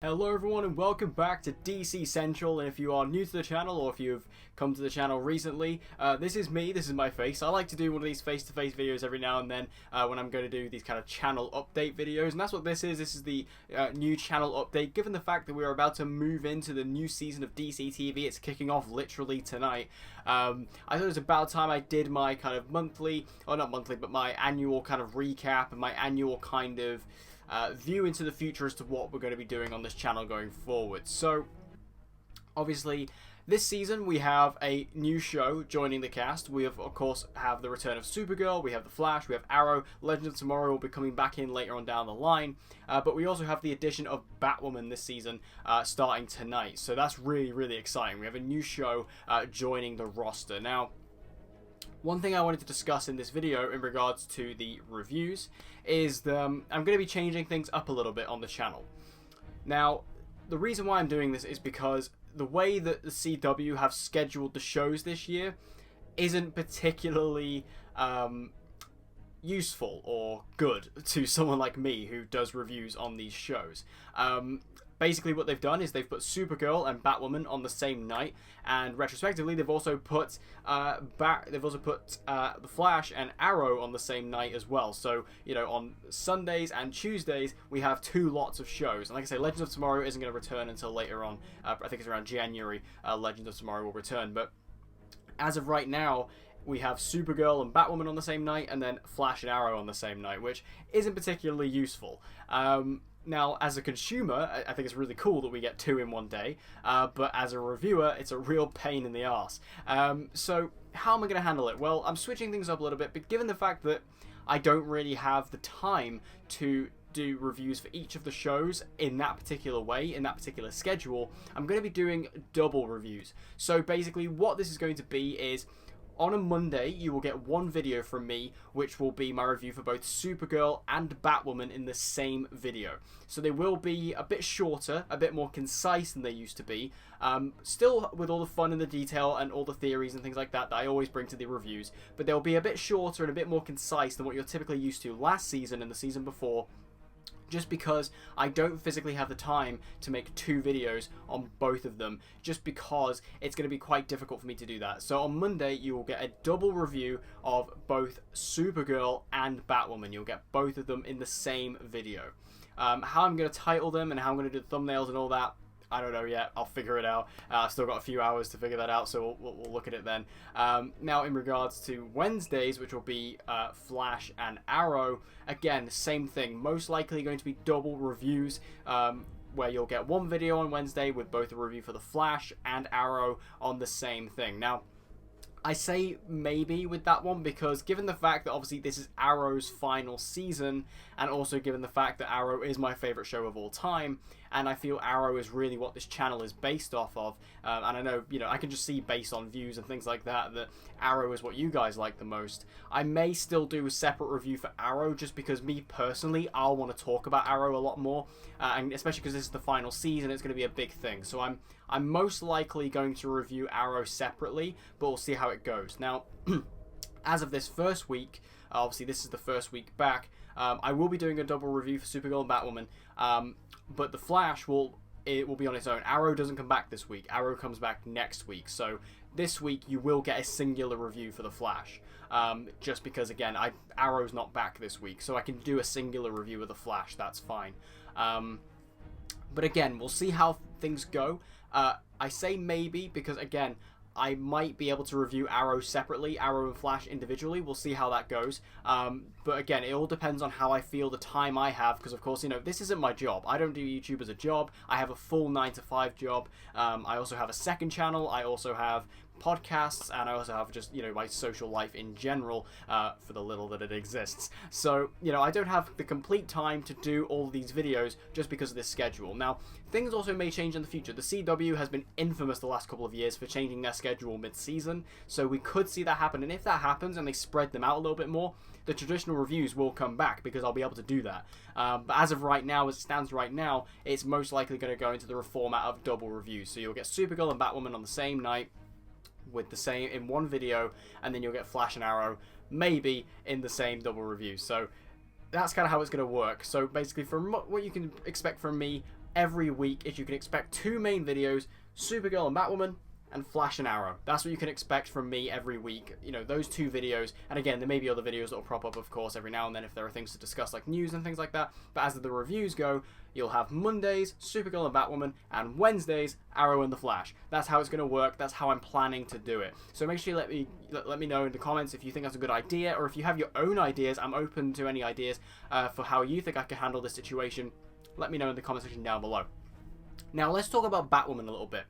Hello everyone and welcome back to DC Central, and if you are new to the channel or if you've come to the channel recently, this is me, this is my face. I like to do one of these face-to-face videos every now and then when I'm going to do these kind of channel update videos, and that's what this is. This is the new channel update, given the fact that we are about to move into the new season of DCTV. It's kicking off literally tonight. I thought it was about time I did my kind of monthly, or not monthly, but my annual kind of recap and my annual kind of view into the future as to what we're going to be doing on this channel going forward. So obviously this season we have a new show joining the cast. We of course have the return of Supergirl, we have the Flash, we have Arrow. Legends of Tomorrow will be coming back in later on down the line, but we also have the addition of Batwoman this season starting tonight, so that's really exciting. We have a new show joining the roster. Now, one thing I wanted to discuss in this video in regards to the reviews is that I'm going to be changing things up a little bit on the channel. Now, the reason why I'm doing this is because the way that the CW have scheduled the shows this year isn't particularly useful or good to someone like me who does reviews on these shows. Basically what they've done is they've put Supergirl and Batwoman on the same night, and retrospectively they've also put the Flash and Arrow on the same night as well. So, you know, on Sundays and Tuesdays we have two lots of shows. And like I say, Legends of Tomorrow isn't going to return until later on. I think it's around January. Legends of Tomorrow will return, but as of right now, we have Supergirl and Batwoman on the same night, and then Flash and Arrow on the same night, which isn't particularly useful. Now, as a consumer, I think it's really cool that we get two in one day, but as a reviewer, it's a real pain in the arse. So, how am I going to handle it? Well, I'm switching things up a little bit, but given the fact that I don't really have the time to do reviews for each of the shows in that particular way, in that particular schedule, I'm going to be doing double reviews. So basically what this is going to be is, on a Monday, you will get one video from me, which will be my review for both Supergirl and Batwoman in the same video. So they will be a bit shorter, a bit more concise than they used to be, still with all the fun and the detail and all the theories and things like that I always bring to the reviews, but they'll be a bit shorter and a bit more concise than what you're typically used to last season and the season before, just because I don't physically have the time to make two videos on both of them, just because it's going to be quite difficult for me to do that. So on Monday you will get a double review of both Supergirl and Batwoman. You'll get both of them in the same video. How I'm going to title them and how I'm going to do the thumbnails and all that, I don't know yet. I'll figure it out. I've still got a few hours to figure that out, so we'll look at it then. Now, in regards to Wednesdays, which will be Flash and Arrow, again, same thing. Most likely going to be double reviews, where you'll get one video on Wednesday with both a review for the Flash and Arrow on the same thing. Now, I say maybe with that one because given the fact that obviously this is Arrow's final season, and also given the fact that Arrow is my favourite show of all time, and I feel Arrow is really what this channel is based off of, and I know, you know, I can just see based on views and things like that that Arrow is what you guys like the most. I may still do a separate review for Arrow just because me personally, I'll want to talk about Arrow a lot more, and especially because this is the final season, it's going to be a big thing. So I'm most likely going to review Arrow separately, but we'll see how it goes. Now, as of this first week, obviously this is the first week back, I will be doing a double review for Supergirl and Batwoman, but the Flash will be on its own. Arrow doesn't come back this week. Arrow comes back next week. So this week you will get a singular review for the Flash, just because again Arrow's not back this week, so I can do a singular review of the Flash. That's fine. But again, we'll see how things go. I say maybe because, again, I might be able to review Arrow separately, Arrow and Flash individually. We'll see how that goes. But again, it all depends on how I feel, the time I have, because of course, you know, this isn't my job. I don't do YouTube as a job. I have a full 9-to-5 job. I also have a second channel. I also have podcasts, and I also have just, you know, my social life in general, for the little that it exists. So, you know, I don't have the complete time to do all these videos just because of this schedule. Now, things also may change in the future. The CW has been infamous the last couple of years for changing their schedule mid-season, so we could see that happen, and if that happens and they spread them out a little bit more, the traditional reviews will come back because I'll be able to do that. But as of right now, as it stands right now, it's most likely going to go into the format of double reviews. So you'll get Supergirl and Batwoman on the same night, with the same in one video, and then you'll get Flash and Arrow maybe in the same double review. So that's kind of how it's going to work. So basically, from what you can expect from me, every week is you can expect 2 main videos, Supergirl and Batwoman, and Flash and Arrow. That's what you can expect from me every week. You know, those 2 videos. And again, there may be other videos that will prop up, of course, every now and then if there are things to discuss, like news and things like that. But as the reviews go, you'll have Mondays, Supergirl and Batwoman, and Wednesdays, Arrow and the Flash. That's how it's going to work. That's how I'm planning to do it. So make sure you let me know in the comments if you think that's a good idea, or if you have your own ideas. I'm open to any ideas for how you think I can handle this situation. Let me know in the comment section down below. Now, let's talk about Batwoman a little bit.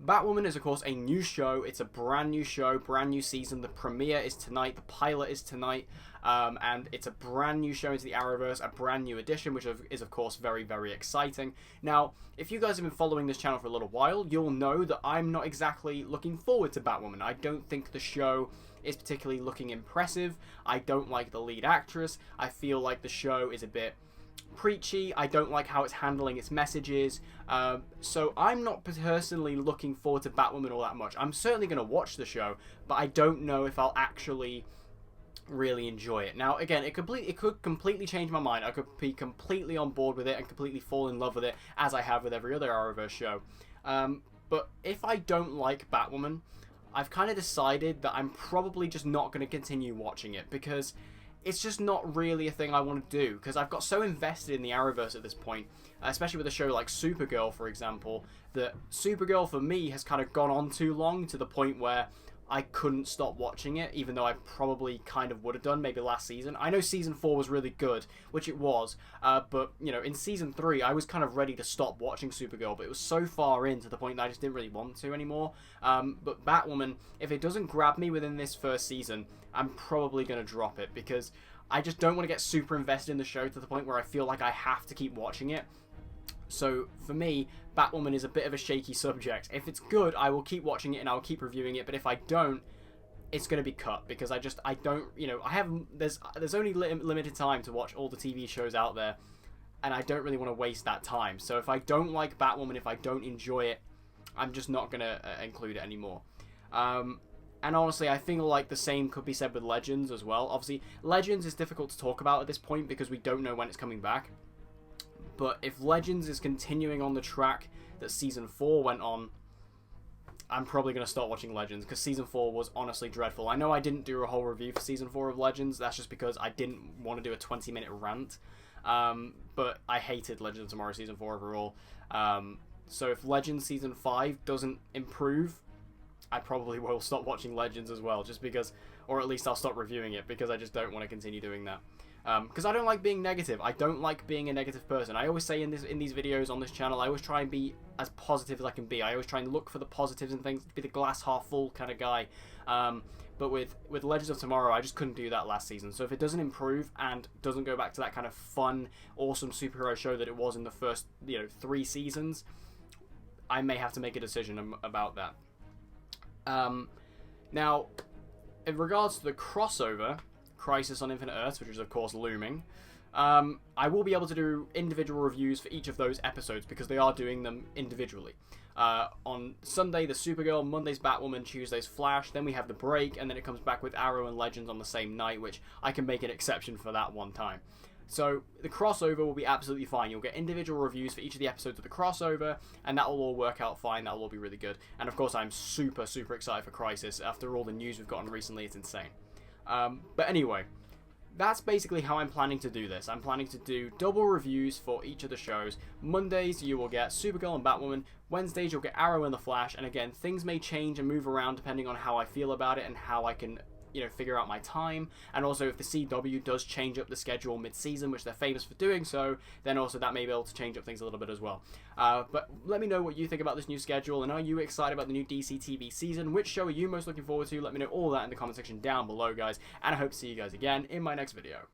Batwoman is, of course, a new show. It's a brand new show, brand new season. The premiere is tonight. The pilot is tonight. And it's a brand new show into the Arrowverse, a brand new edition, which is, of course, very, very exciting. Now, if you guys have been following this channel for a little while, you'll know that I'm not exactly looking forward to Batwoman. I don't think the show is particularly looking impressive. I don't like the lead actress. I feel like the show is a bit preachy. I don't like how it's handling its messages. So I'm not personally looking forward to Batwoman all that much. I'm certainly going to watch the show, but I don't know if I'll actually really enjoy it. Now, again, it could completely change my mind. I could be completely on board with it and completely fall in love with it, as I have with every other Arrowverse show. But if I don't like Batwoman, I've kind of decided that I'm probably just not going to continue watching it, because it's just not really a thing I want to do, because I've got so invested in the Arrowverse at this point, especially with a show like Supergirl, for example, that Supergirl for me has kind of gone on too long, to the point where I couldn't stop watching it, even though I probably kind of would have done maybe last season. I know season 4 was really good, which it was, but, you know, in season 3, I was kind of ready to stop watching Supergirl, but it was so far in to the point that I just didn't really want to anymore. But Batwoman, if it doesn't grab me within this first season, I'm probably going to drop it, because I just don't want to get super invested in the show to the point where I feel like I have to keep watching it. So for me, Batwoman is a bit of a shaky subject. If it's good, I will keep watching it and I'll keep reviewing it, but if I don't, it's going to be cut, because I don't, you know, there's only limited time to watch all the TV shows out there, and I don't really want to waste that time. So if I don't like Batwoman, if I don't enjoy it, I'm just not going to include it anymore. And honestly, I think like the same could be said with Legends as well. Obviously, Legends is difficult to talk about at this point because we don't know when it's coming back. But if Legends is continuing on the track that Season 4 went on, I'm probably going to start watching Legends, because Season 4 was honestly dreadful. I know I didn't do a whole review for Season 4 of Legends. That's just because I didn't want to do a 20-minute rant. But I hated Legends of Tomorrow Season 4 overall. So if Legends Season 5 doesn't improve, I probably will stop watching Legends as well, just because, or at least I'll stop reviewing it, because I just don't want to continue doing that. Because I don't like being negative. I don't like being a negative person. I always say in these videos on this channel, I always try and be as positive as I can be. I always try and look for the positives and things, to be the glass half full kind of guy. But with Legends of Tomorrow, I just couldn't do that last season. So if it doesn't improve and doesn't go back to that kind of fun, awesome superhero show that it was in the first, 3 seasons, I may have to make a decision about that. Now, in regards to the crossover, Crisis on Infinite Earths, which is of course looming, I will be able to do individual reviews for each of those episodes, because they are doing them individually. On Sunday, the Supergirl, Monday's Batwoman, Tuesday's Flash, then we have the break, and then it comes back with Arrow and Legends on the same night, which I can make an exception for that one time. So the crossover will be absolutely fine. You'll get individual reviews for each of the episodes of the crossover, and that will all work out fine. That will all be really good. And of course, I'm super, super excited for Crisis. After all the news we've gotten recently, it's insane. But anyway, that's basically how I'm planning to do this. I'm planning to do double reviews for each of the shows. Mondays, you will get Supergirl and Batwoman. Wednesdays, you'll get Arrow and the Flash. And again, things may change and move around depending on how I feel about it and how I can, figure out my time. And also, if the CW does change up the schedule mid-season, which they're famous for doing so, then also that may be able to change up things a little bit as well. But let me know what you think about this new schedule, and are you excited about the new DCTV season? Which show are you most looking forward to? Let me know all that in the comment section down below, guys. And I hope to see you guys again in my next video.